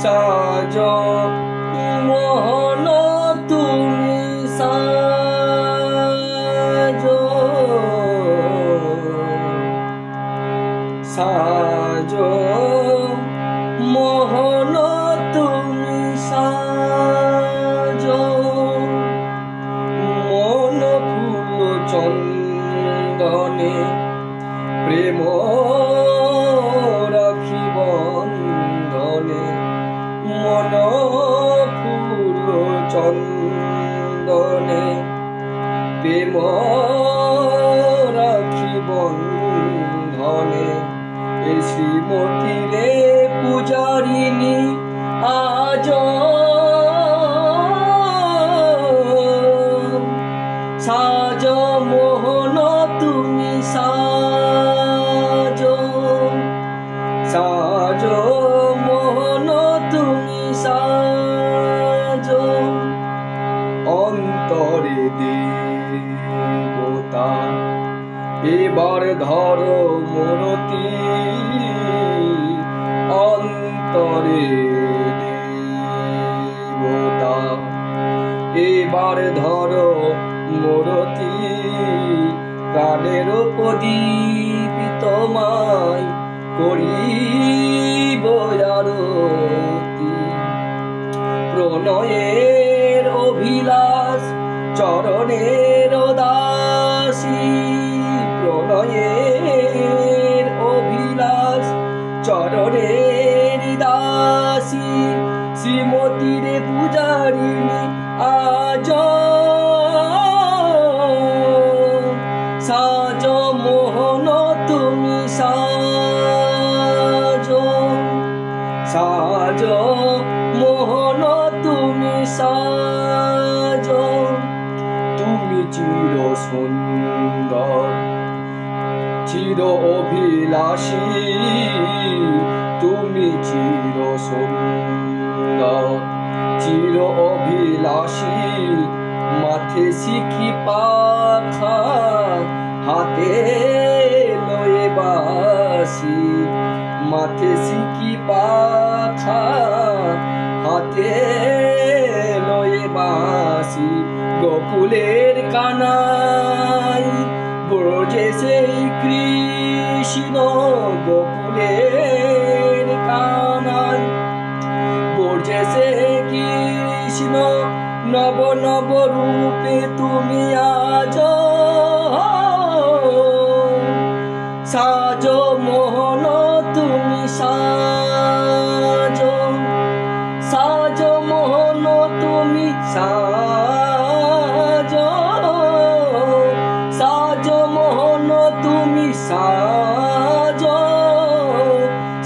সাজো মোহন তুমি সাজো, সাজো মোহন তুমি সাজো, মন ফুল চন্দনে প্রেম রাখি বন্ধনে, মন ফুল চন্দনে প্রেম রাখি বন্ধনে। এই শ্রীমতীরে পূজারিণী আজ সাজ মোহন তুমি সাজ, সাজ মোহন তুমি সাজ, অন্তরে দেবতা এবার ধরো মূরতি, অন্তরে দেবতা এবার ধরো মূরতি, প্রাণের প্রদীপ তোমায় করিব আরতি, প্রণয়ের অভিলাষ চরণের দাসী, প্রণয়ের অভিলাষ চরণের দাসী, শ্রীমতীর পূজারিণী আজ সাজ মোহন তুমি সাজ, সাজ মোহন তুমি সাজ, তুমি চির সুন্দর চির অভিলাষী, তুমি চির সুন্দর চির অভিলাষী, মাথে শিখি পাখা হাতে লয়ে বাসি, মাথে শিখি পাখা হাতে লয়ে বাসি, গোকুলের কানাই ব্রজে সেই কৃষ্ণ, গোকুলের কানাই ব্রজে সেই কৃষ্ণ, নব নব রূপে তুমি আজ সাজ মোহন তুমি সাজ, সাজ মোহন তুমি সাজ, সাজ মোহন তুমি সাজ,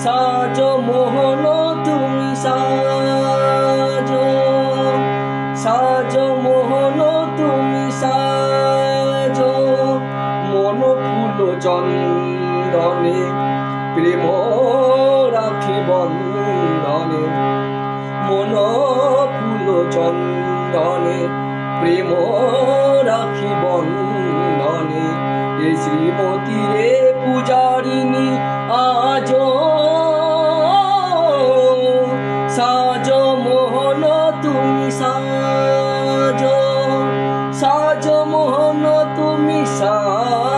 সাজ মোহন তুমি সাজ, সাজ মোহন তুমি সাজ, মন ফুল চন্দনে প্রেম রাখি বন্ধনে, মন ফুল চন্দনে প্রেম রাখি বন্ধনে। এ শ্রীমতীরে পূজারিণী আজ সাজ মোহন তুমি সাজ, সাজ মোহন তুমি সাজ।